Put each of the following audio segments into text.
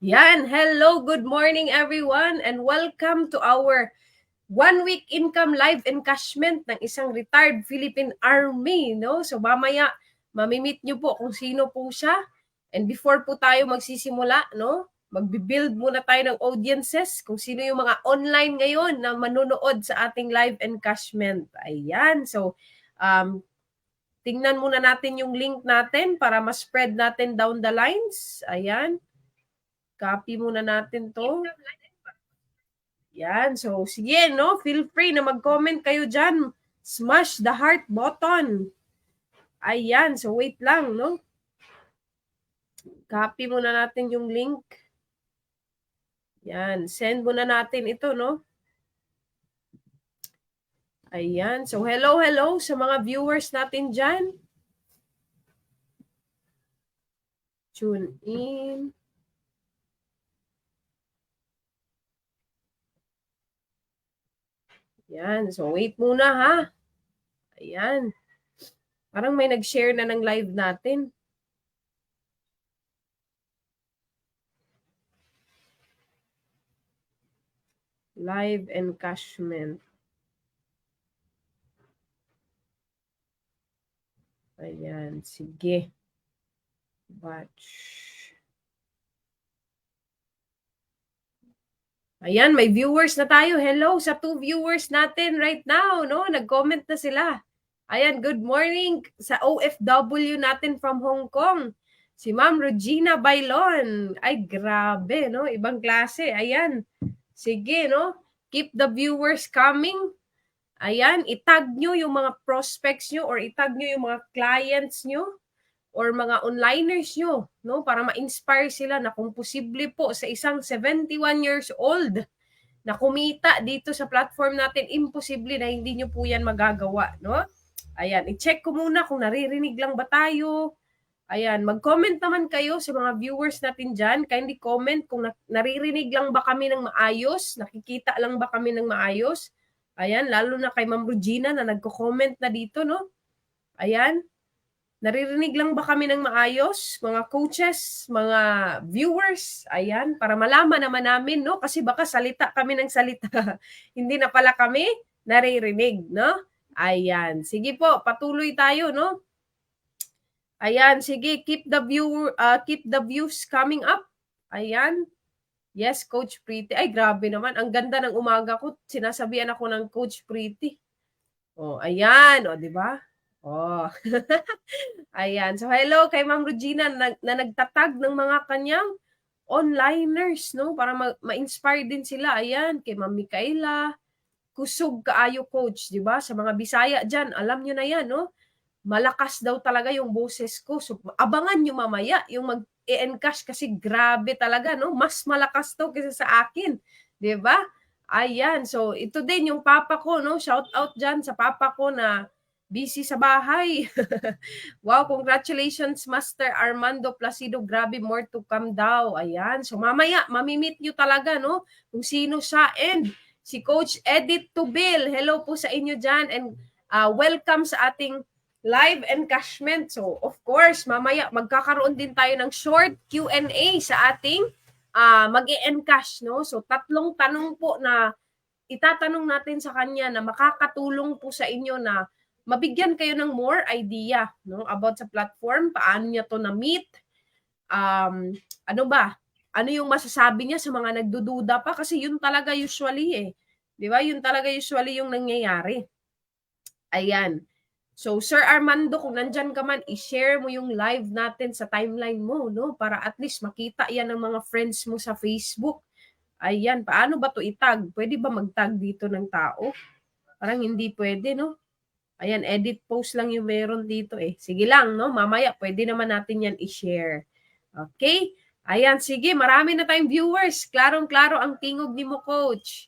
Yan, hello, good morning everyone and welcome to our 1 week income live encashment ng isang retired Philippine Army, no? So mamaya mamimit niyo po kung sino po siya. And before po tayo magsisimula, no? Magbi-build muna tayo ng audiences kung sino yung mga online ngayon na manonood sa ating live encashment. Ayan. So tingnan muna natin yung link natin para ma-spread natin down the lines. Ayan. Copy muna natin to. Yan. So, sige, no? Feel free na mag-comment kayo dyan. Smash the heart button. Ayan. So, wait lang, no? Copy muna natin yung link. Yan. Send muna natin ito, no? Ayan. So, hello sa mga viewers natin dyan. Tune in. Yan. So, wait muna, ha? Ayan. Parang may nag-share na ng live natin. Live encashment. Ayan. Sige. Batch. Ayan, may viewers na tayo. Hello sa 2 viewers natin right now, no? Nag-comment na sila. Ayan, good morning sa OFW natin from Hong Kong. Si Ma'am Regina Bailon. Ay, grabe, no? Ibang klase. Ayan. Sige, no? Keep the viewers coming. Ayan, itag nyo yung mga prospects nyo or itag nyo yung mga clients nyo or mga onliners nyo, no? Para ma-inspire sila na kung posible po sa isang 71 years old na kumita dito sa platform natin, imposible na hindi nyo po yan magagawa, no? Ayan, i-check ko muna kung naririnig lang ba tayo. Ayan, mag-comment naman kayo sa mga viewers natin dyan. Kindly comment kung naririnig lang ba kami ng maayos, nakikita lang ba kami ng maayos. Ayan, lalo na kay Ma'am Regina na nagko-comment na dito, no? Ayan. Naririnig lang ba kami ng maayos, mga coaches, mga viewers? Ayan, para malaman naman namin, no? Kasi baka salita kami ng salita. Hindi na pala kami naririnig, no? Ayan, sige po, patuloy tayo, no? Ayan, sige, keep the views coming up. Ayan. Yes, Coach Pretty. Ay, grabe naman. Ang ganda ng umaga ko. Sinasabihan ako ng Coach Pretty. Oh, ayan, oh, di ba? Oh. Ayan. So, hello kay Ma'am Regina na nagtatag ng mga kanyang onliners, no? Para ma-inspire din sila. Ayan, kay Ma'am Micaela, kusog kaayo coach, di ba? Sa mga Bisaya dyan, alam nyo na yan, no? Malakas daw talaga yung boses ko. So, abangan nyo mamaya yung mag-e-encash kasi grabe talaga, no? Mas malakas to kaysa sa akin, di ba? Ayan. So, ito din yung papa ko, no? Shout out dyan sa papa ko na busy sa bahay. Wow, congratulations Master Armando Placido. Grabe, more to come daw. Ayan. So mamaya, mamimit nyo talaga, no? Kung sino siya. And si Coach Edith Tubil. Hello po sa inyo dyan. And welcome sa ating live encashment. So, of course, mamaya magkakaroon din tayo ng short Q&A sa ating mag-e-encash, no? So, 3 tanong po na itatanong natin sa kanya na makakatulong po sa inyo na mabigyan kayo ng more idea, no, about sa platform, paano niya to na-meet, ano ba, ano yung masasabi niya sa mga nagdududa pa kasi yun talaga usually di ba? Yun talaga usually yung nangyayari. Ayan. So, Sir Armando, kung nandyan ka man, i-share mo yung live natin sa timeline mo, no? Para at least makita yan ng mga friends mo sa Facebook. Ayan, paano ba to itag? Pwede ba magtag dito ng tao? Parang hindi pwede, no? Ayan, edit post lang yung meron dito Sige lang, no? Mamaya, pwede naman natin yan i-share. Okay? Ayan, sige, marami na tayong viewers. Klarong-klaro ang tingog ni mo, Coach.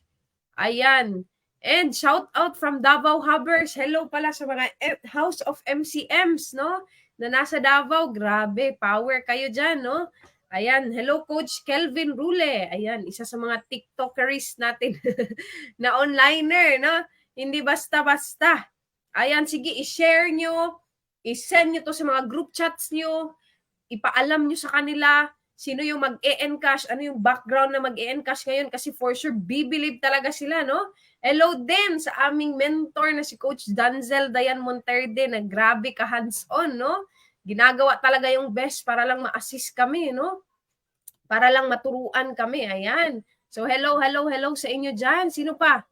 Ayan. And shout out from Davao Hubbers. Hello pala sa mga House of MCMs, no? Na nasa Davao. Grabe, power kayo dyan, no? Ayan, hello Coach Kelvin Rule. Ayan, isa sa mga TikTokeries natin na onliner, no? Hindi basta-basta. Ayan, sige, i-share nyo, i-send nyo to sa mga group chats nyo, ipaalam nyo sa kanila, Sino yung mag-e-encash? Ano yung background na mag-e-encash ngayon? Kasi for sure, bibilib talaga sila, no? Hello din sa aming mentor na si Coach Danzel Dayan Monterde na grabe ka hands-on, no? Ginagawa talaga yung best para lang ma-assist kami, no? Para lang maturuan kami. Ayan. So, hello, hello, hello sa inyo dyan. Sino pa?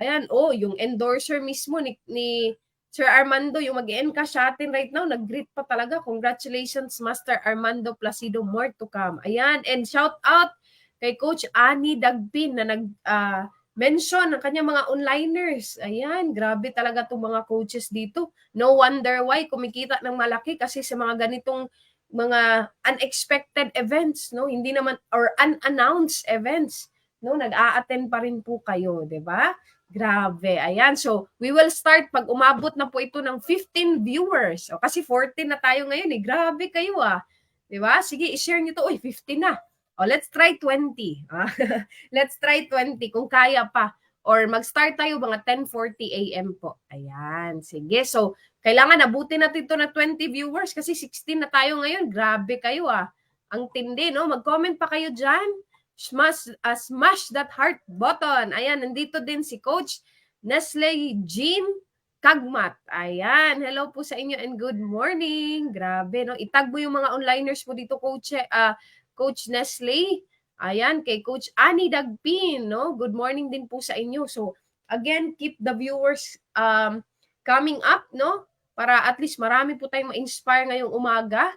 Ayan, yung endorser mismo ni Sir Armando, yung mag-encash sa atin right now, nag-greet pa talaga. Congratulations, Master Armando Placido, more to come. Ayan, and shout out kay Coach Ani Dagpin na mention ng kanyang mga onliners. Ayan, grabe talaga itong mga coaches dito. No wonder why kumikita ng malaki kasi sa mga ganitong mga unexpected events, no? Hindi naman, or unannounced events, no? Nag-a-attend pa rin po kayo, di ba? Grabe. Ayan. So, we will start pag umabot na po ito ng 15 viewers. O, kasi 14 na tayo ngayon eh. Grabe kayo ah. Diba? Sige, i-share nyo to. Uy, 15 na. O, let's try 20. Let's try 20 kung kaya pa. Or mag-start tayo mga 10:40 a.m. po. Ayan. Sige. So, kailangan abutin natin ito na 20 viewers kasi 16 na tayo ngayon. Grabe kayo ah. Ang tindi, no? Mag-comment pa kayo dyan. Smash that heart button. Ayan, nandito din si Coach Nestle Jean Kagmat. Ayan, hello po sa inyo and good morning. Grabe, no? Itag mo yung mga onliners po dito, Coach Nestle. Ayan, kay Coach Annie Dagpin, no? Good morning din po sa inyo. So, again, keep the viewers coming up, no? Para at least marami po tayong ma-inspire ngayong umaga.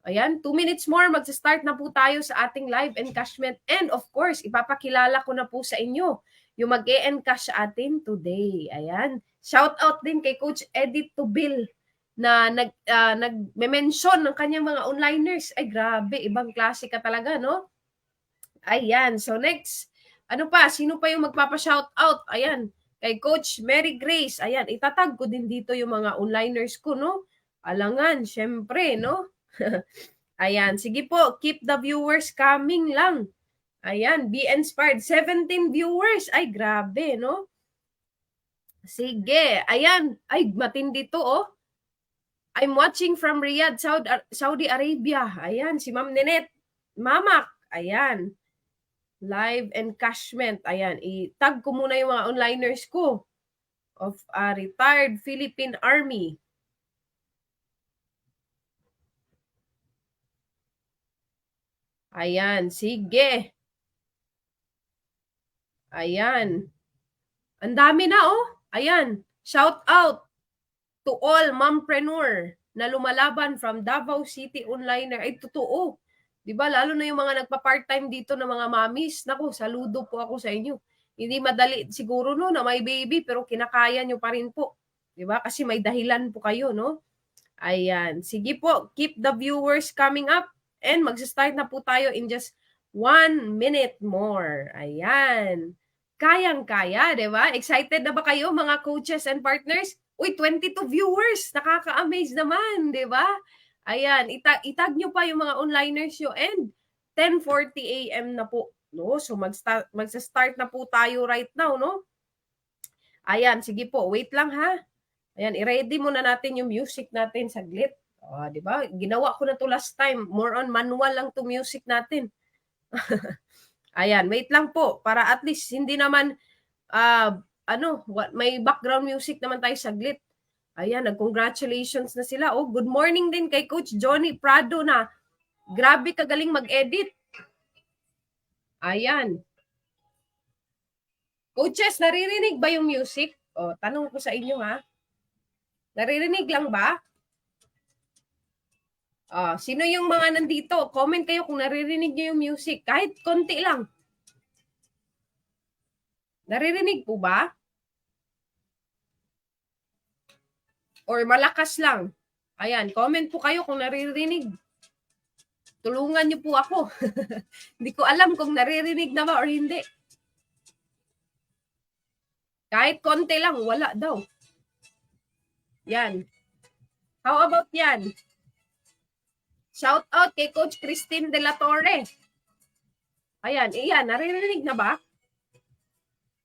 Ayan, 2 minutes more, magsa-start na po tayo sa ating live encashment. And of course, ipapakilala ko na po sa inyo yung mag-e-encash sa atin today. Ayan, shout out din kay Coach Edith Tubil na nag-mention ng kanyang mga onliners. Ay, grabe, ibang klase ka talaga, no? Ayan, so next, ano pa, sino pa yung magpapa-shout out? Ayan, kay Coach Mary Grace. Ayan, itatag ko din dito yung mga onliners ko, no? Alangan, syempre, no? Ayan, sige po, keep the viewers coming lang. Ayan, be inspired. 17 viewers. Ay, grabe, no? Sige, ayan. Ay, matindi to, oh. I'm watching from Riyadh, Saudi Arabia. Ayan, si Ma'am Nenet Mamak. Ayan. Live encashment. Ayan, itag ko muna yung mga onliners ko of a retired Philippine Army. Ayan, sige. Ayan. Ang dami na, oh. Ayan. Shout out to all mompreneur na lumalaban from Davao City onliner. Ay, totoo. Diba? Lalo na yung mga nagpa-part-time dito na mga mamis. Naku, saludo po ako sa inyo. Hindi madali siguro no na may baby pero kinakaya nyo pa rin po. Diba? Kasi may dahilan po kayo, no? Ayan. Sige po, keep the viewers coming up and magsa-start na po tayo in just 1 minute more. Ayan. Kayang-kaya, di ba? Excited na ba kayo mga coaches and partners? Uy, 22 viewers. Nakaka-amaze naman, di ba? Ayan, itag nyo pa yung mga onliners nyo and 10:40 a.m. na po. No? So magsa-start na po tayo right now, no? Ayan, sige po. Wait lang ha. Ayan, i-ready muna natin yung music natin saglit. Di ba? Ginawa ko na to last time. More on manual lang to music natin. Ayan, wait lang po para at least hindi naman may background music naman tayo saglit. Ayan, nag-congratulations na sila. Oh, good morning din kay Coach Johnny Prado na grabe kagaling mag-edit. Ayan. Coaches, naririnig ba yung music? Oh, tanong ko sa inyo ha. Naririnig lang ba? Sino yung mga nandito? Comment kayo kung naririnig niyo yung music. Kahit konti lang. Naririnig po ba? Or malakas lang? Ayan, comment po kayo kung naririnig. Tulungan niyo po ako. Hindi ko alam kung naririnig na ba or hindi. Kahit konti lang, wala daw. Yan. How about yan? Shout out kay Coach Christine De La Torre. Ayan, iyan, naririnig na ba?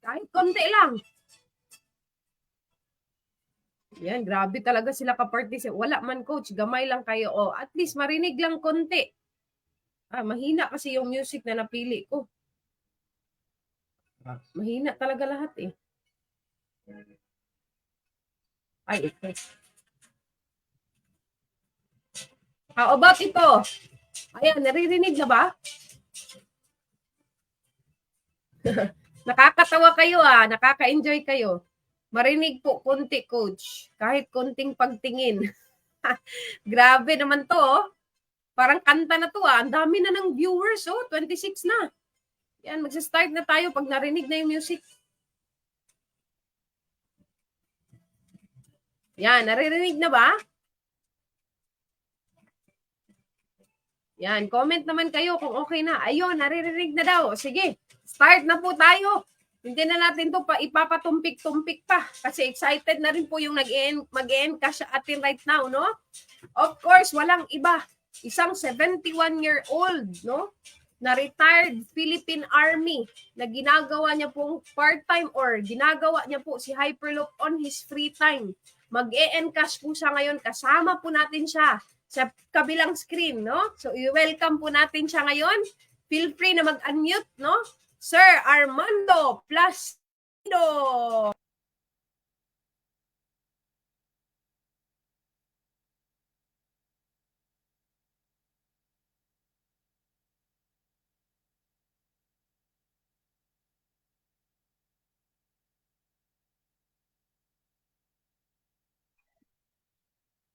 Kahit konti lang. Yan, grabe talaga sila ka-participate. Wala man coach, gamay lang kayo. At least marinig lang konti. Mahina kasi yung music na napili ko. Mahina talaga lahat eh. Ay, ito. How about ito? Ayan, naririnig na ba? Nakakatawa kayo nakaka-enjoy kayo. Marinig po konti, coach. Kahit konting pagtingin. Grabe naman to, Parang kanta na to, Ang dami na ng viewers, 26 na. Yan, magsa-start na tayo pag narinig na yung music. Yan, naririnig na ba? Yan, comment naman kayo kung okay na. Ayun, naririnig na daw. Sige, start na po tayo. Hindi na natin to ipapatumpik-tumpik pa kasi excited na rin po yung mag-e-encash atin right now, no? Of course, walang iba. Isang 71-year-old, no? Na retired Philippine Army na ginagawa niya pong part-time or ginagawa niya po si Hyperloop on his free time. Mag-e-encash po siya ngayon. Kasama po natin siya sa kabilang screen, no? So, i-welcome po natin siya ngayon. Feel free na mag-unmute, no? Sir Armando Placido.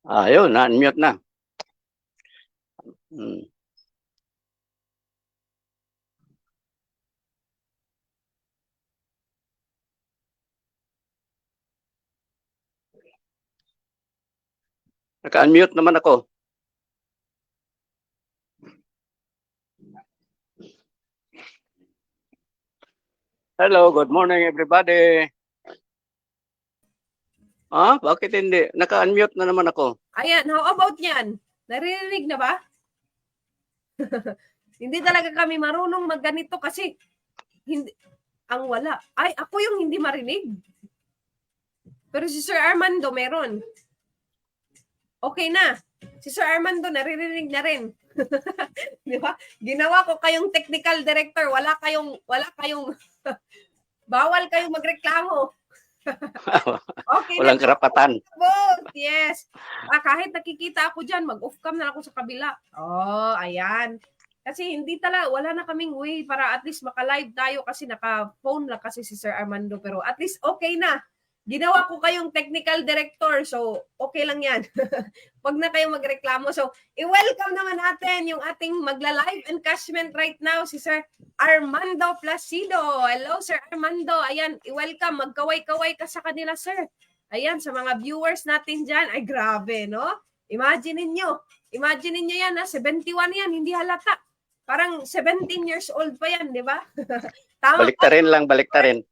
Ayun, na-unmute na. Naka-unmute naman ako. Hello, good morning everybody. Bakit hindi? Naka-unmute na naman ako. Ayan, how about yan? Naririnig na ba? Hindi talaga kami marunong magganito kasi hindi, ang wala. Ay, ako yung hindi marinig. Pero si Sir Armando meron. Okay na. Si Sir Armando naririnig na rin. Di ba? Ginawa ko kayong technical director. Wala kayong bawal kayong magreklamo. Okay. Walang karapatan. Yes. Kahit nakikita ako dyan, mag-off cam na ako sa kabila. Ayan. Kasi hindi talaga, wala na kaming way para at least maka-live tayo kasi naka-phone lang kasi si Sir Armando. Pero at least okay na. Ginawa ko kayong technical director, so okay lang yan. Huwag na kayong magreklamo. So, i-welcome naman natin yung ating magla-live encashment right now, si Sir Armando Placido. Hello, Sir Armando. Ayan, i-welcome. Magkaway-kaway ka sa kanila, sir. Ayan, sa mga viewers natin dyan. Ay, grabe, no? Imagine niyo yan, 71 yan, hindi halata. Parang 17 years old pa yan, di ba? Tama. Baliktarin lang, baliktarin.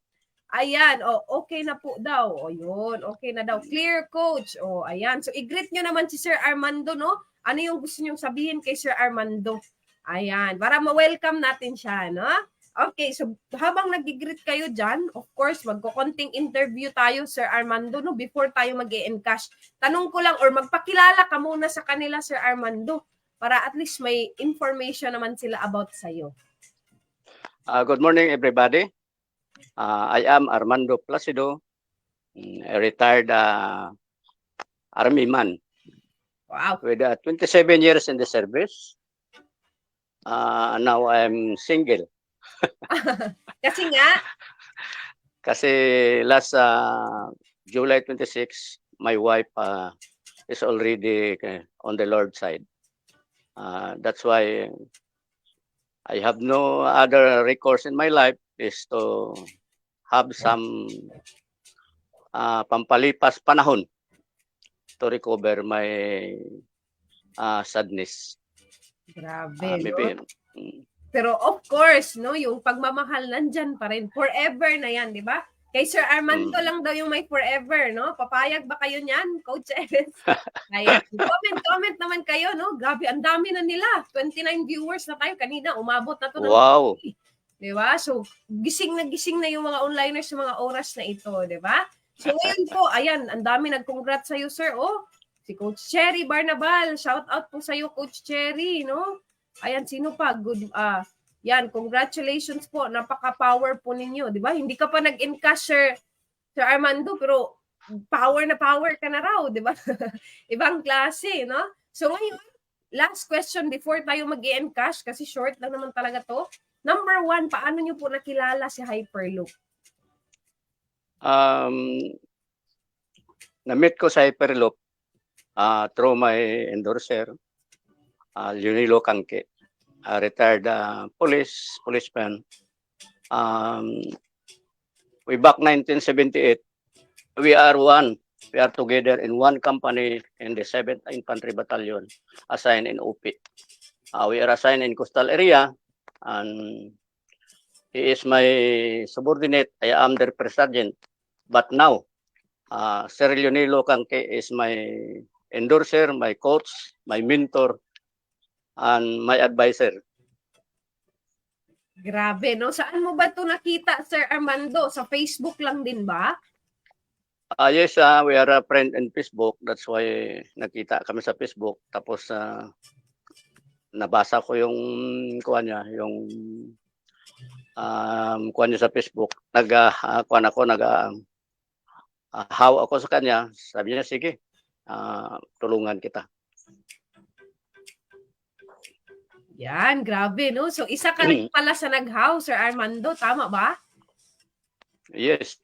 Ayan, okay na po daw. Yun, okay na daw. Clear, coach. Ayan. So, i-greet nyo naman si Sir Armando, no? Ano yung gusto nyo sabihin kay Sir Armando? Ayan, para ma-welcome natin siya, no? Okay, so habang nag-greet kayo dyan, of course, magkukonting interview tayo, Sir Armando, no? Before tayo mag-e-encash. Tanong ko lang, or magpakilala ka muna sa kanila, Sir Armando, para at least may information naman sila about sa'yo. Good morning, everybody. I am Armando Placido, a retired Army man. Wow. With 27 years in the service. Now I'm single. Kasi nga? Kasi last July 26, my wife is already on the Lord's side. That's why I have no other recourse in my life is to have some pampalipas panahon to recover my sadness. Grabe, no? Pero of course, no, yung pagmamahal nandyan pa rin. Forever na yan, di ba? Kay Sir Armando lang daw yung may forever, no? Papayag ba kayo niyan, Coach Eres? Ayan. Comment naman kayo, no? Grabe, ang dami na nila. 29 viewers na tayo kanina. Umabot na to. Wow! Di ba? So, gising na yung mga onliners sa mga oras na ito, di ba? So, ngayon po, ayan, ang dami nag-congrats sa'yo, sir. Si Coach Cherry Barnabal. Shout out po sa'yo, Coach Cherry, no? Ayan, sino pa? Good, yan, congratulations po. Napaka-power po ninyo, di ba? Hindi ka pa nag-encash, Sir Armando, pero power na power ka na raw, di ba? Ibang klase, no? So ngayon, last question before tayo mag-encash, kasi short lang naman talaga to. Number 1, paano nyo po nakilala si Hyperloop? Na-meet ko sa Hyperloop through my endorser, Leonilo Kangke, a retired policeman. Way back 1978, we are one. We are together in one company in the 7th Infantry Battalion, assigned in OP. We are assigned in coastal area, and he is my subordinate. I am their first sergeant. But now, Sir Leonilo Kangke is my endorser, my coach, my mentor, and my advisor. Grabe, no? Saan mo ba ito nakita, Sir Armando? Sa Facebook lang din ba? Yes, we are a friend in Facebook. That's why nakita kami sa Facebook. Tapos nabasa ko yung kuha niya, yung kuha niya sa Facebook. How ako sa kanya. Sabi niya, sige, tulungan kita. Yan, grabe, no? So, isa ka rin pala sa nag-how, Sir Armando. Tama ba? Yes.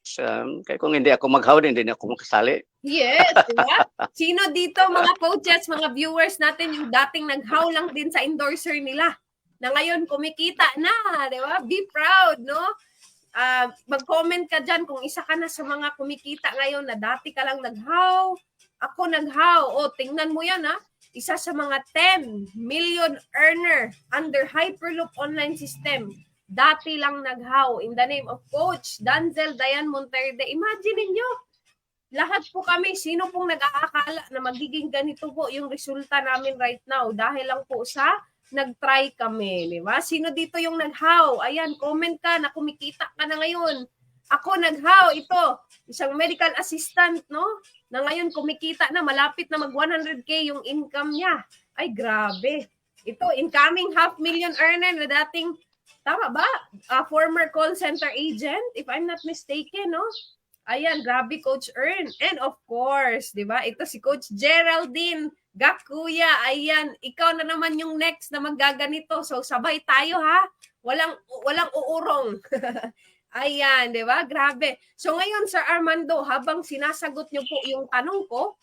Kaya kung hindi ako mag-how, hindi ako makasali. Yes, diba? Sino dito, mga coaches, mga viewers natin, yung dating nag-how lang din sa endorser nila, na ngayon kumikita na, di ba? Be proud, no? Mag-comment ka dyan kung isa ka na sa mga kumikita ngayon na dati ka lang nag-how, ako nag-how. O, tingnan mo yan, ha? Isa sa mga 10 million earner under Hyperloop online system. Dati lang nag-how in the name of Coach Danzel Dayan Monterde. Imagine niyo, lahat po kami, sino pong nag-aakala na magiging ganito po yung resulta namin right now dahil lang po sa nag-try kami, di ba? Sino dito yung nag-how? Ayan, comment ka na kumikita ka na ngayon. Ako nag-how, ito, isang medical assistant, no? Na ngayon kumikita na, malapit na mag 100K yung income niya. Ay, grabe. Ito, incoming 500,000 earner na dating, tama ba? Former call center agent, if I'm not mistaken, no? Ayan, grabe, Coach Ern. And of course, di ba? Ito si Coach Geraldine Gakuya. Ayan, ikaw na naman yung next na maggaganito. So, sabay tayo, ha? Walang uurong. Ayan, di ba? Grabe. So, ngayon, Sir Armando, habang sinasagot niyo po yung tanong ko,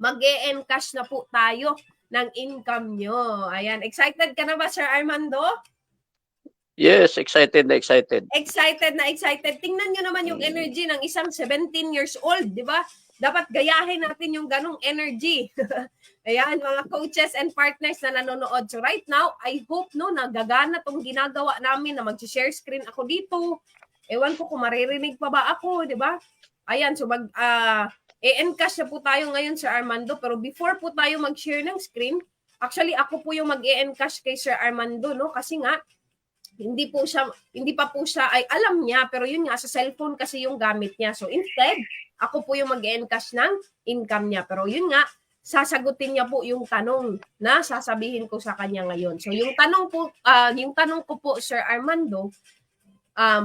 mag-e-encash na po tayo ng income nyo. Ayan, excited ka na ba, Sir Armando? Yes, excited na excited. Excited na excited. Tingnan nyo naman yung energy ng isang 17 years old, di ba? Dapat gayahin natin yung ganong energy. Ayan, mga coaches and partners na nanonood. So right now, I hope no, nagagana tong ginagawa namin na mag-share screen ako dito. Ewan ko kung maririnig pa ba ako, di ba? Ayan, so e-encash na po tayo ngayon, Sir Armando. Pero before po tayo mag-share ng screen, actually ako po yung mag-e-encash kay Sir Armando, no? Kasi nga, hindi pa po siya ay alam niya, pero yun nga, sa cellphone kasi yung gamit niya. So instead, ako po yung mag-encash ng income niya. Pero yun nga, sasagutin niya po yung tanong na sasabihin ko sa kanya ngayon. So yung tanong ko po, Sir Armando,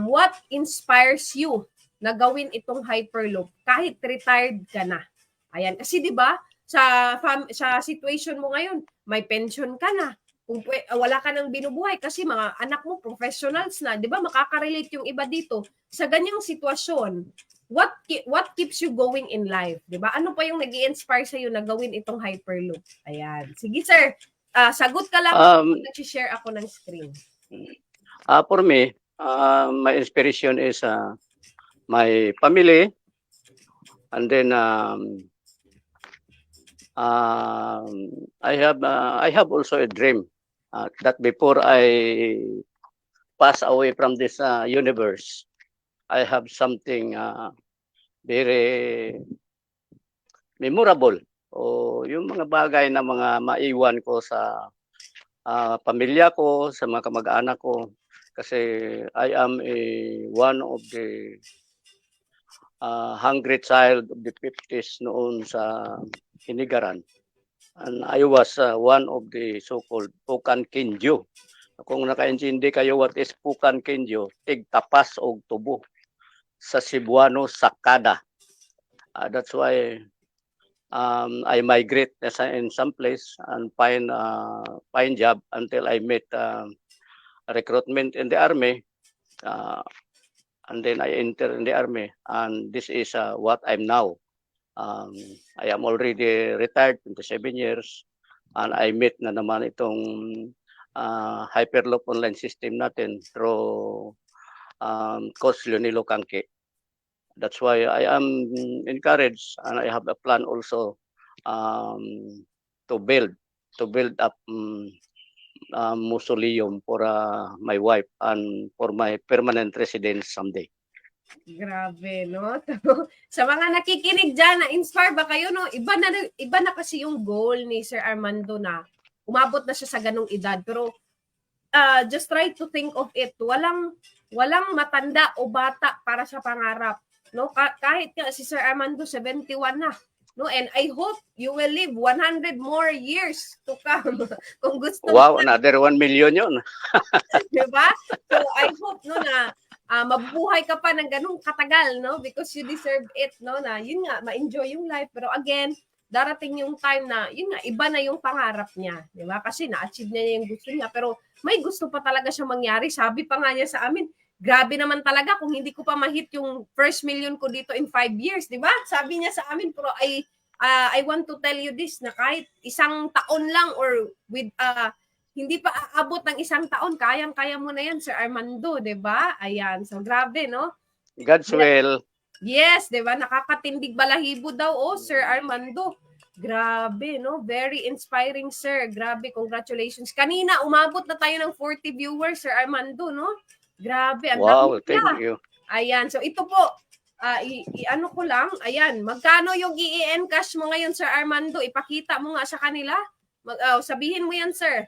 what inspires you na gawin itong Hyperloop kahit retired ka na? Ayan, kasi 'di ba, sa situation mo ngayon, may pension ka na. Kung wala ka nang binubuhay kasi mga anak mo professionals na, 'di ba? Makaka-relate yung iba dito. Sa ganyang sitwasyon, what keeps you going in life, 'di ba? Ano pa yung nag-i-inspire sa iyo na gawin itong Hyperloop? Ayan. Sige, sir. Sagot ka lang, nag-share ako ng screen. For me, my inspiration is my family, and then I have also a dream that before I pass away from this universe, I have something very memorable, o yung mga bagay na mga maiwan ko sa pamilya ko, sa mga kamag-anak ko, kasi I am one of the hungry child of the 50s noon sa Hinigaran. And I was one of the so-called Pukan Kinjo. Kung naka-intindi kayo what is Pukan Kinjo, tigtapas og tubo sa Cebuano Sakada. That's why I migrate in some place and find job until I met recruitment in the army. And then I enter in the army, and this is what I'm now. I am already retired 27 years, and I met na naman itong Hyperloop online system natin through Coach Leonilo Kangke. That's why I am encouraged, and I have a plan also to build up mausoleum for my wife and for my permanent residence someday. Grabe, no? Sa mga nakikinig dyan, na-inspire ba kayo, no? Iba na kasi yung goal ni Sir Armando na umabot na siya sa ganung edad. Pero just try to think of it. Walang matanda o bata para sa pangarap. No? Kahit nga si Sir Armando 71 na. No, and I hope you will live 100 more years to come. Kung gusto Wow, another 1 million yun. Diba? So I hope no na mabubuhay ka pa ng ganung katagal, no? Because you deserve it, no? Na yun nga, ma-enjoy yung life. Pero again, darating yung time na, yun nga, iba na yung pangarap niya. Diba? Kasi na-achieve niya yung gusto niya. Pero may gusto pa talaga siya mangyari. Sabi pa nga niya sa amin, grabe naman talaga kung hindi ko pa ma-hit yung first million ko dito in 5 years, di ba? Sabi niya sa amin, pero I want to tell you this, na kahit isang taon lang or with, hindi pa aabot ng isang taon, kayang-kaya mo na yan, Sir Armando, di ba? Ayan, so grabe, no? God's will. Yes, di ba? Nakakatindig balahibo daw, oh, Sir Armando. Grabe, no? Very inspiring, sir. Grabe, congratulations. Kanina, umabot na tayo ng 40 viewers, Sir Armando, no? Grabe. Ang Wow, dami thank na. you. Ayan, so ito po, ano ko lang, ayan, magkano yung i-encash mo ngayon, Sir Armando? Ipakita mo nga sa kanila. Sabihin mo yan, sir.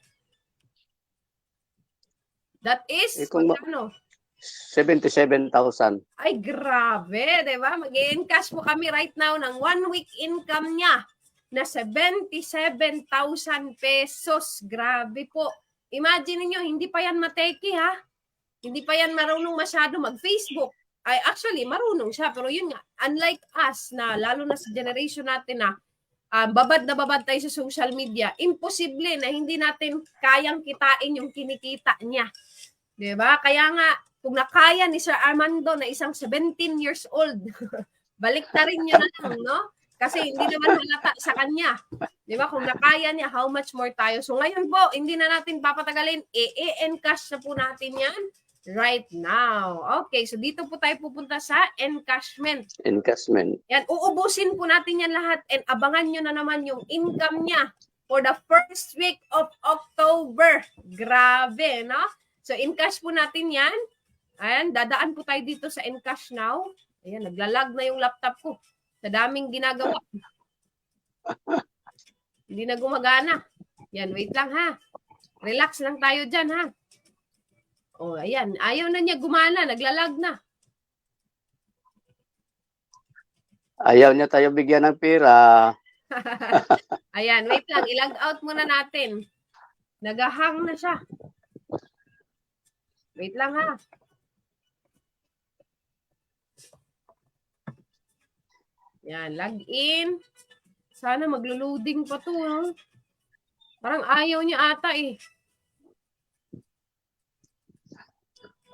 That is, magkano? 77,000. Ay, grabe, di ba? Mag-i-encash mo kami right now ng 1 week income niya na 77,000 pesos. Grabe po. Imagine niyo, hindi pa yan mateki, ha? Hindi pa yan marunong masyado mag-Facebook. Ay, actually, marunong siya. Pero yun nga, unlike us na, lalo na sa generation natin na, babad na babad tayo sa social media, imposible na hindi natin kayang kitain yung kinikita niya. Diba? Kaya nga, kung nakaya ni Sir Armando na isang 17 years old, balik na rin niya na lang, no? Kasi hindi naman halata sa kanya. Diba? Kung nakaya niya, how much more tayo? So ngayon po, hindi na natin papatagalin, i-encash na po natin yan right now. Okay, so dito po tayo pupunta sa encashment. Encashment. Yan, uubusin po natin yan lahat and abangan nyo na naman yung income niya for the first week of October. Grabe, no? So, encash po natin yan. Ayan, dadaan po tayo dito sa encash now. Ayan, naglalag na yung laptop ko. Sa daming ginagawa. Hindi na gumagana. Yan, wait lang ha. Relax lang tayo dyan ha. Oh, ayan. Ayaw na niya gumana. Naglalag na. Ayaw niya tayo bigyan ng pera. Ayan, wait lang. I-log out muna natin. Nagahang na siya. Wait lang ha. Yan, log in. Sana maglo-loading pa to. No? Parang ayaw niya ata eh.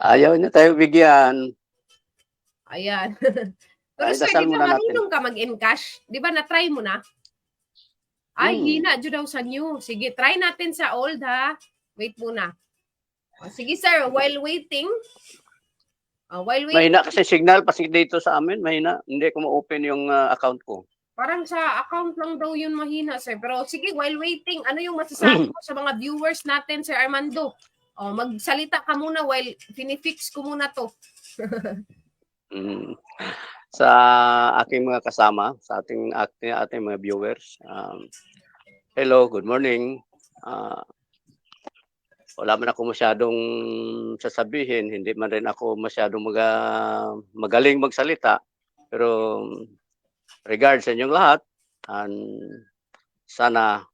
Ayaw niya tayo bigyan. Ayan. Pero Ay, sir, dasal di ba muna natin. marunong ka mag-encash? Di ba na-try mo na? Ay, hina. Diyo daw sa new. Sige, try natin sa old ha. Wait muna. O, sige sir, while waiting. Mahina kasi signal kasi dito sa amin. Mahina. Hindi ko ma-open yung account ko. Parang sa account lang daw yun mahina, sir. Pero sige, while waiting, ano yung masasabi mo sa mga viewers natin, Sir Armando? O, magsalita ka muna while finifix ko muna to. Sa aking mga kasama, sa ating mga viewers. Hello, good morning. Wala man ako masyadong sasabihin, hindi man rin ako masyadong magaling magsalita. Pero regards sa inyong lahat, and sana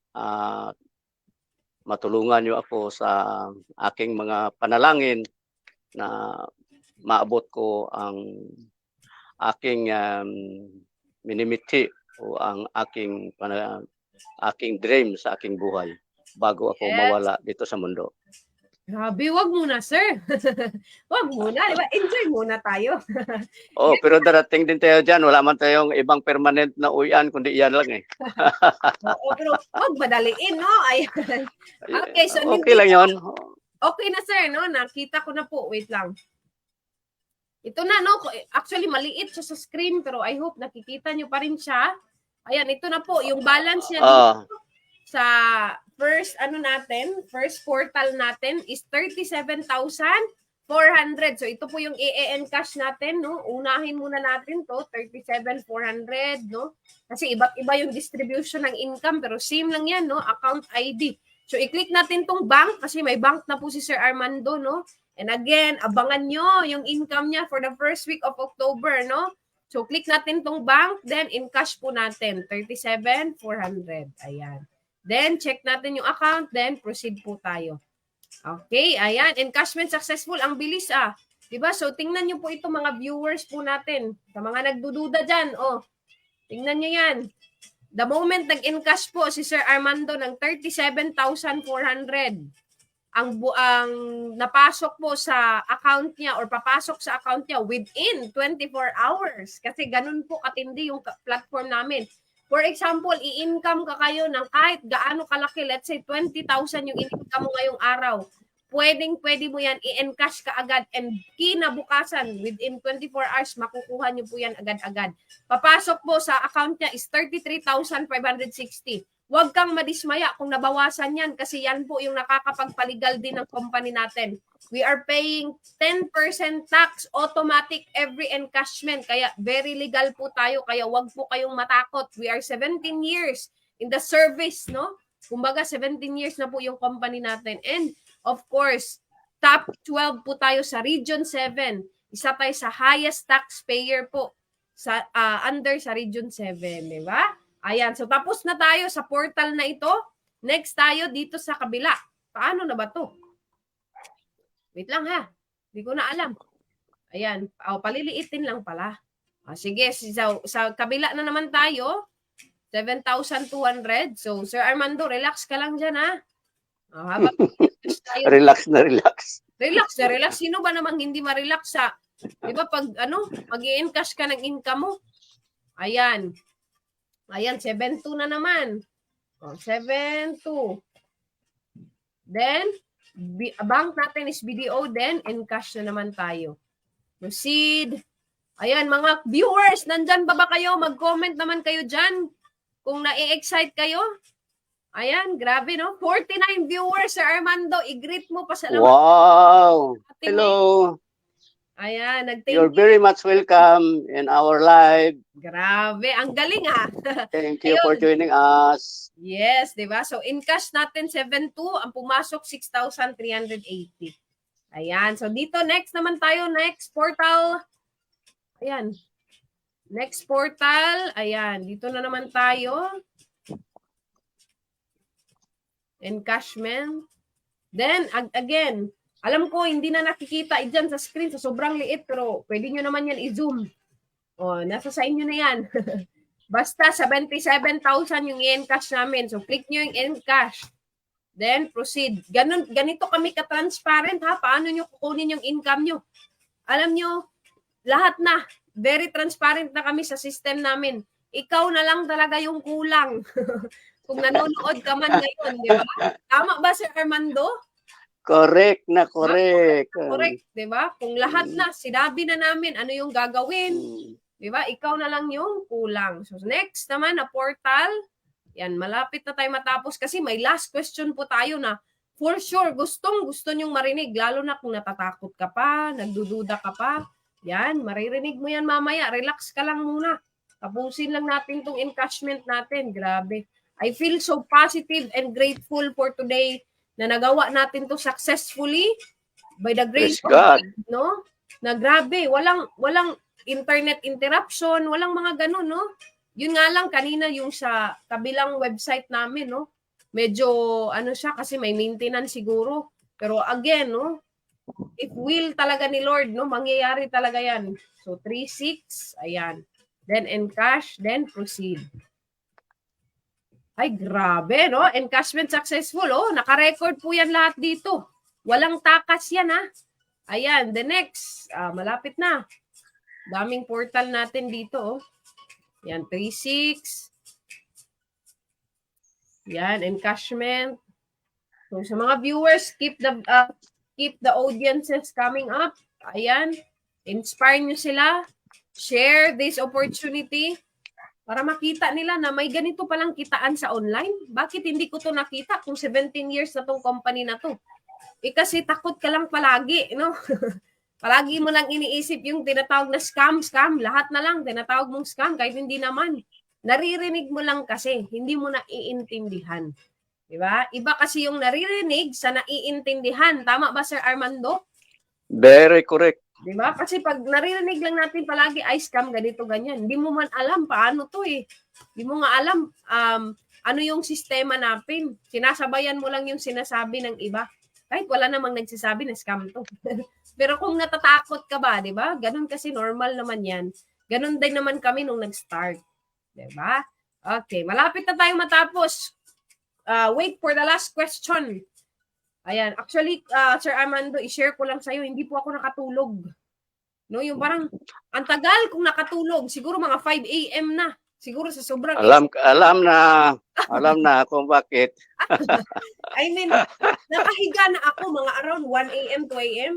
matulungan niyo ako sa aking mga panalangin na maabot ko ang aking minimithi o ang aking dream sa aking buhay bago ako Yes. mawala dito sa mundo. Grabe, wag muna, sir. Wag muna, di ba? Enjoy muna tayo. Oh, pero darating din tayo dyan. Wala man tayong ibang permanent na uwian, kundi iyan lang eh. Oo, pero wag madaliin, no? Ayan. Okay, so Okay lang yun. Okay na, sir, no? Nakita ko na po. Wait lang. Ito na, no? Actually, maliit siya sa screen, pero I hope nakikita nyo pa rin siya. Ayan, ito na po. Yung balance niya dito sa first portal natin is 37,400. So ito po yung i-encash natin, no? Unahin muna natin to, 37,400, no? Kasi iba't iba yung distribution ng income, pero same lang yan, no? Account ID. So i-click natin tong bank kasi may bank na po si Sir Armando, no? And again, abangan nyo yung income niya for the first week of October, no? So click natin tong bank, then encash po natin, 37,400. Ayan. Then, check natin yung account, then proceed po tayo. Okay, ayan. Encashment successful. Ang bilis Diba? So, tingnan nyo po ito mga viewers po natin. Sa mga nagdududa dyan, tingnan nyo yan. The moment nag-encash po si Sir Armando ng 37,400, ang napasok po sa account niya or papasok sa account niya within 24 hours. Kasi ganun po katindi yung platform namin. For example, i-income ka kayo ng kahit gaano kalaki, let's say 20,000 yung in-income mo ngayong araw. Pwede mo yan, i-encash ka agad and kinabukasan, within 24 hours, makukuha nyo po yan agad-agad. Papasok po sa account niya is 33,560. Huwag kang madismaya kung nabawasan yan kasi yan po yung nakakapagpaligal din ng company natin. We are paying 10% tax automatic every encashment. Kaya very legal po tayo. Kaya huwag po kayong matakot. We are 17 years in the service, no? Kumbaga 17 years na po yung company natin. And of course, top 12 po tayo sa Region 7. Isa tayo sa highest taxpayer po sa under sa Region 7, di ba? Ayan, so tapos na tayo sa portal na ito. Next tayo dito sa kabila. Paano na ba to? Wait lang ha. Hindi ko na alam. Ayan, paliliitin lang pala. Sige, sa kabila na naman tayo. 7,200. So, Sir Armando, relax ka lang dyan ha. Habang tayo, Relax na relax. Relax na relax. Sino ba namang hindi ma-relax sa, di ba pag mag-i-encash ka ng income mo? Ayan. Ayan, 7.2 na naman. 7.2. Then, bank natin is BDO, then encash na naman tayo. Proceed. Ayan, mga viewers, nandyan ba kayo? Mag-comment naman kayo dyan kung na-excite kayo. Ayan, grabe no? 49 viewers, Sir Armando. I-greet mo pa sa laman. Wow! Hello! Ayan, You're very much welcome in our live. Grabe, ang galing Thank you for joining us. Yes, di ba? So, in cash natin 7.2, ang pumasok 6,380. Ayan, so dito next naman tayo, next portal. Ayan. Next portal, ayan, dito na naman tayo. Encashment. Then, again, alam ko, hindi na nakikita dyan sa screen, sa sobrang liit, pero pwede nyo naman yan i-zoom. Nasa sa inyo na yan. Basta 77,000 yung i-encash namin. So, click nyo yung encash. Then, proceed. Ganito kami ka-transparent ha. Paano nyo kukunin yung income nyo? Alam nyo, lahat na. Very transparent na kami sa system namin. Ikaw na lang talaga yung kulang. Kung nanonood ka man ngayon, di ba? Tama ba, Sir Armando? Correct na correct. Correct, di ba? Kung lahat na, sinabi na namin ano yung gagawin, di ba? Ikaw na lang yung kulang. So next naman na portal, yan, malapit na tayo matapos kasi may last question po tayo na for sure, gusto nyong marinig, lalo na kung natatakot ka pa, nagdududa ka pa, yan, maririnig mo yan mamaya, relax ka lang muna. Tapusin lang natin tong encashment natin, grabe. I feel so positive and grateful for today na nagawa natin to successfully by the grace of God, no? Na grabe, walang internet interruption, walang mga ganun, no? Yun nga lang kanina yung sa kabilang website namin, no? medyo ano siya kasi may maintenance siguro. Pero again, no, if will talaga ni Lord, no, mangyayari talaga yan. So 3-6, ayan. Then encash, then proceed. Ay, grabe, no? Encashment successful, oh. Naka-record po yan lahat dito. Walang takas yan, ha? Ayan, the next. Malapit na. Daming portal natin dito, oh. Yan, 3-6. Yan, encashment. So, sa mga viewers, keep the audiences coming up. Ayan. Inspire nyo sila. Share this opportunity para makita nila na may ganito palang kitaan sa online. Bakit hindi ko to nakita kung 17 years na tong company na to? Kasi takot ka lang palagi, no? Palagi mo lang iniisip yung tinatawag na scam. Lahat na lang tinatawag mong scam kahit hindi naman. Naririnig mo lang kasi, hindi mo na iintindihan. Diba? Iba kasi yung naririnig sa naiintindihan. Tama ba, Sir Armando? Very correct. Diba? Kasi pag naririnig lang natin palagi, ay scam, ganito, ganyan. Hindi mo man alam paano to eh. Hindi mo nga alam ano yung sistema natin. Sinasabayan mo lang yung sinasabi ng iba. Kahit wala namang nagsasabi na scam to. Pero kung natatakot ka ba, diba? Ganun kasi normal naman yan. Ganun din naman kami nung nag-start. Diba? Okay, malapit na tayong matapos. Wait for the last question. Ayan, actually, Sir Armando, i-share ko lang sa'yo, hindi po ako nakatulog. No, yung parang, ang tagal kong nakatulog, siguro mga 5 a.m. na. Siguro sa sobrang... Alam na kung bakit. I mean, nakahiga na ako mga around 1 a.m., 2 a.m.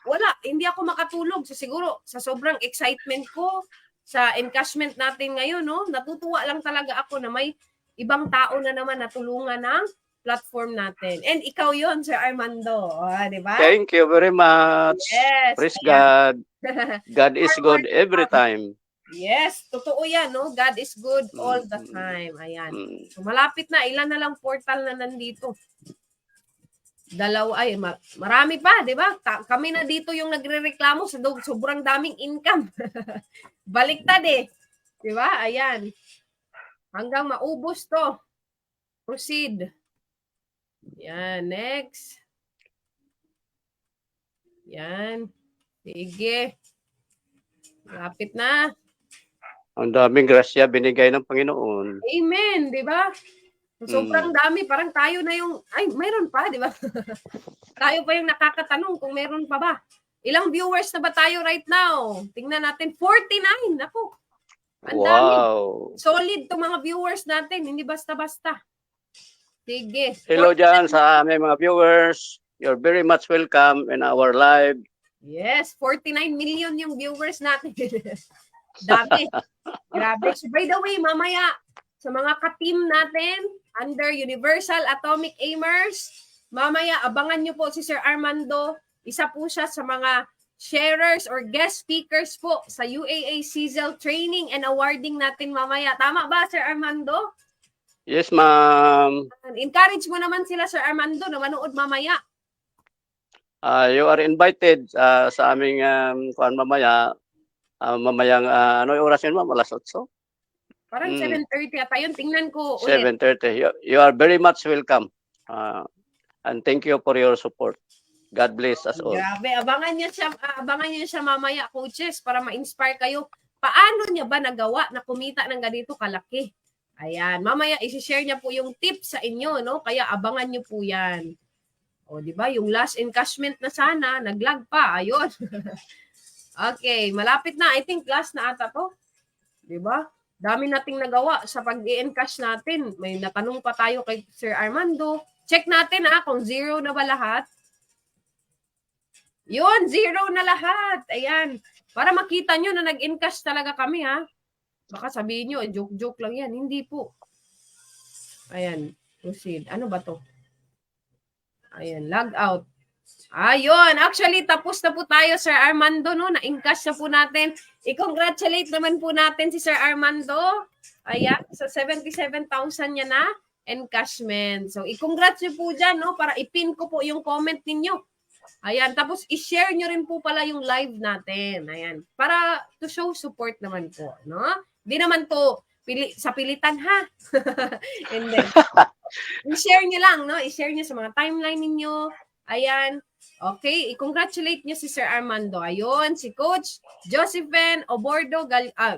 Wala, hindi ako makatulog. So, siguro, sa sobrang excitement ko, sa encashment natin ngayon, no, natutuwa lang talaga ako na may ibang tao na naman natulungan ng platform natin. And ikaw yon, Sir Armando. Di ba? Thank you very much. Yes. Praise God. God is good every time. Yes, totoo yan, no? God is good all the time. Ayan. So, malapit na. Ilan na lang portal na nandito? Dalawa, ay, marami pa, di ba? Kami na dito yung nagre-reklamo sa sobrang daming income. Baliktad eh. Di ba? Ayan. Hanggang maubos to. Proceed. Yan, next. Yan. Sige. Lapit na. Ang daming grasya binigay ng Panginoon. Amen, di ba? Sobrang dami. Parang tayo na yung, ay, mayroon pa, di ba? Tayo pa yung nakakatanong kung mayroon pa ba. Ilang viewers na ba tayo right now? Tingnan natin. 49. Ako. Ang dami. Solid itong mga viewers natin. Hindi basta-basta. Sige. Hello dyan sa aming mga viewers. You're very much welcome in our live. Yes, 49 million yung viewers natin. Dami. Grabe. So, by the way, mamaya, sa mga ka-team natin, under Universal Atomic Aimers, mamaya, abangan nyo po si Sir Armando. Isa po siya sa mga sharers or guest speakers po sa UAA CZEL training and awarding natin mamaya. Tama ba, Sir Armando? Yes, ma'am. Encourage mo naman sila, Sir Armando, na manood mamaya. You are invited sa aming mamaya. Mamayang, ano yung oras yun, ma'am? Alas 8? Parang 7:30 ata yun. Tingnan ko ulit. 7:30. You are very much welcome. And thank you for your support. God bless us all. Grabe. Abangan niyo siya mamaya, coaches, para ma-inspire kayo. Paano niya ba nagawa na kumita ng ganito kalaki? Ayan, mamaya i-share niya po yung tips sa inyo, no? Kaya abangan niyo po 'yan. O, di ba? Yung last encashment na sana, naglag pa. Ayun. Okay, malapit na. I think last na ata to. Di ba? Dami nating nagawa sa pag-i-encash natin. May natanong pa tayo kay Sir Armando. Check natin kung zero na ba lahat. Yun, zero na lahat. Ayan. Para makita nyo na nag-encash talaga kami, ha? Baka sabihin nyo, joke-joke lang yan. Hindi po. Ayan. Proceed. Ano ba to? Ayan. Log out. Ayun. Actually, tapos na po tayo, Sir Armando, no? Na-encash na po natin. I-congratulate naman po natin si Sir Armando. Ayan. Sa 77,000 niya na encashment. So, i-congrats nyo po dyan, no? Para ipin ko po yung comment ninyo. Ayan. Tapos, i-share nyo rin po pala yung live natin. Ayan. Para to show support naman po, no? Di naman to sa pilitan ha. And then, i-share nyo lang, no? I-share nyo sa mga timeline ninyo. Ayan. Okay, i-congratulate nyo si Sir Armando. Ayun, si Coach Josephine Obordo.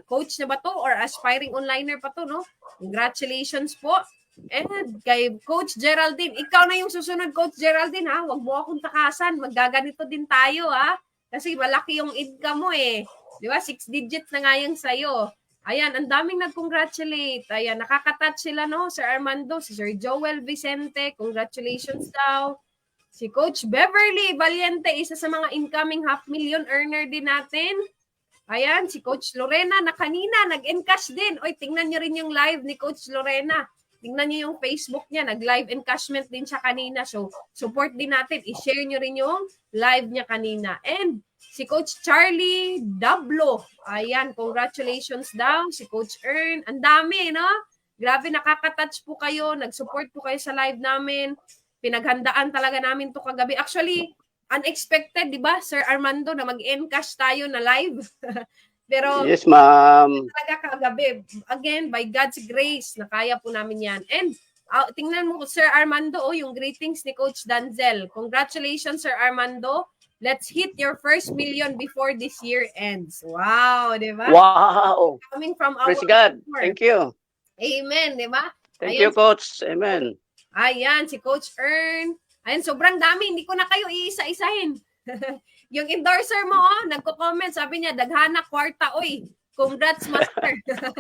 Coach na ba to? Or aspiring onliner pa to, no? Congratulations po. And kay Coach Geraldine. Ikaw na yung susunod, Coach Geraldine, ha? Huwag mo akong takasan. Maggaganito din tayo, ha? Kasi malaki yung income mo, eh. Di ba? 6 digits na nga yung sa'yo. Ayan, ang daming nag-congratulate. Ayan, nakaka-touch sila, no? Sir Armando, si Sir Joel Vicente, congratulations daw. Si Coach Beverly Valiente, isa sa mga incoming half-million earner din natin. Ayan, si Coach Lorena na kanina nag-encash din. Oy, tingnan niyo rin yung live ni Coach Lorena. Tingnan niyo yung Facebook niya, nag-live encashment din siya kanina. So, support din natin. I-share niyo rin yung live niya kanina. And si Coach Charlie Dablo. Ayan, congratulations daw. Si Coach Ern. Ang dami, no? Grabe, nakaka-touch po kayo. Nag-support po kayo sa live namin. Pinaghandaan talaga namin to kagabi. Actually, unexpected, di ba, Sir Armando, na mag-encash tayo na live. Pero Yes, ma'am. talaga kagabi. Again, by God's grace, nakaya po namin yan. And tingnan mo, Sir Armando, yung greetings ni Coach Danzel. Congratulations, Sir Armando. Let's hit your first million before this year ends. Wow, di ba? Wow. Coming from our Praise God. Lord. Thank you. Amen, di ba? Thank Ayan. you, Coach. Amen. Ayan, si Coach Ern. Ayan, sobrang dami. Hindi ko na kayo iisa-isahin. Yung endorser mo, nagko-comment, sabi niya, daghana kwarta, oy. Congrats, Master. Diba?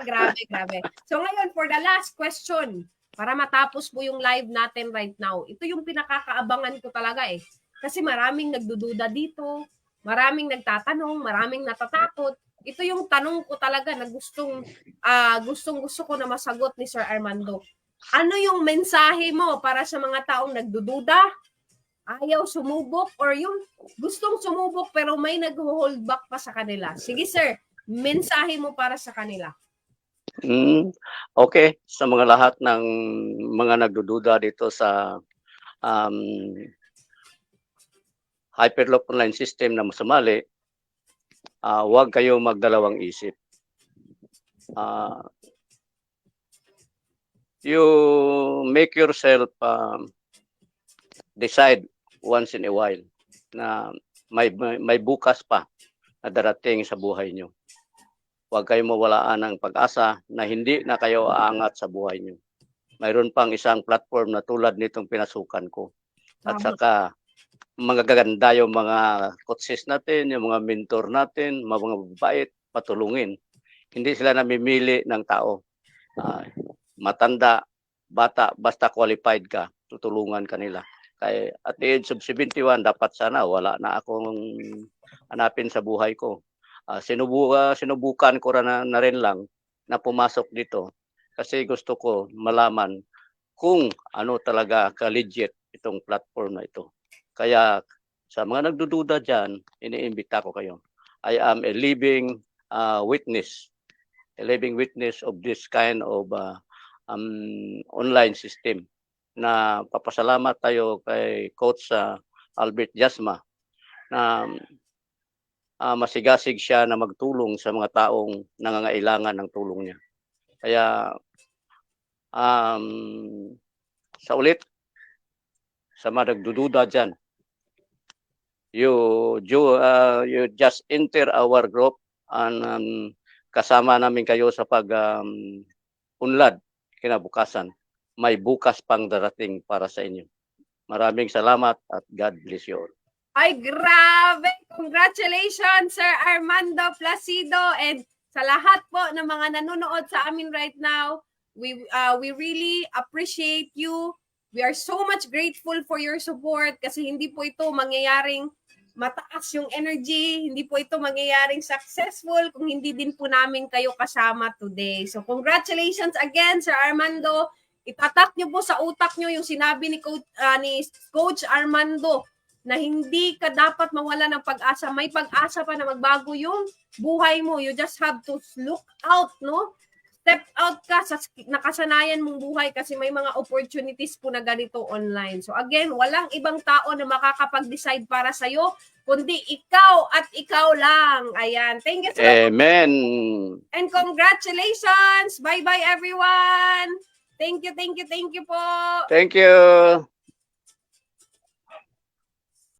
Grabe, grabe. So ngayon, for the last question, para matapos po yung live natin right now, ito yung pinakakaabangan ko talaga eh. Kasi maraming nagdududa dito, maraming nagtatanong, maraming natatakot. Ito yung tanong ko talaga na gustong-gusto ko na masagot ni Sir Armando. Ano yung mensahe mo para sa mga taong nagdududa, ayaw sumubok, or yung gustong sumubok pero may nag-hold back pa sa kanila? Sige sir, mensahe mo para sa kanila. Okay, sa mga lahat ng mga nagdududa dito sa Hyperloop online system na sumali, huwag kayo magdalawang isip. You make yourself decide once in a while na may bukas pa na darating sa buhay nyo. Huwag kayo mawalaan ng pag-asa na hindi na kayo aangat sa buhay nyo. Mayroon pang isang platform na tulad nitong pinasukan ko. At saka mga gaganda yung mga coaches natin, yung mga mentor natin, mga mababait, patulungin. Hindi sila namimili ng tao. Matanda, bata, basta qualified ka, tutulungan kanila. Kaya at the age of 71, dapat sana wala na akong hanapin sa buhay ko. Sinubukan ko na rin lang na pumasok dito kasi gusto ko malaman kung ano talaga ka-legit itong platform na ito. Kaya sa mga nagdududa dyan, iniimbita ko kayo. I am a living witness of this kind of online system na papasalamat tayo kay Coach Albert Jasma na masigasig siya na magtulong sa mga taong nangangailangan ng tulong niya. Kaya sa ulit, sa mga nagdududa dyan, you just enter our group and kasama namin kayo sa pag-unlad kinabukasan. May bukas pang darating para sa inyo. Maraming salamat at God bless you all. Ay, grabe! Congratulations, Sir Armando Placido, and sa lahat po ng mga nanonood sa amin right now. We really appreciate you. We are so much grateful for your support kasi hindi po ito mangyayaring mataas yung energy, hindi po ito mangyayaring successful kung hindi din po namin kayo kasama today. So congratulations again, Sir Armando. Itatak nyo po sa utak nyo yung sinabi ni Coach Armando na hindi ka dapat mawala ng pag-asa. May pag-asa pa na magbago yung buhay mo. You just have to look out, no? step out ka sa nakasanayan mong buhay kasi may mga opportunities po na ganito online. So again, walang ibang tao na makakapag-decide para sa'yo, kundi ikaw at ikaw lang. Ayan. Thank you so much. Amen. And congratulations! Bye-bye everyone! Thank you po! Thank you.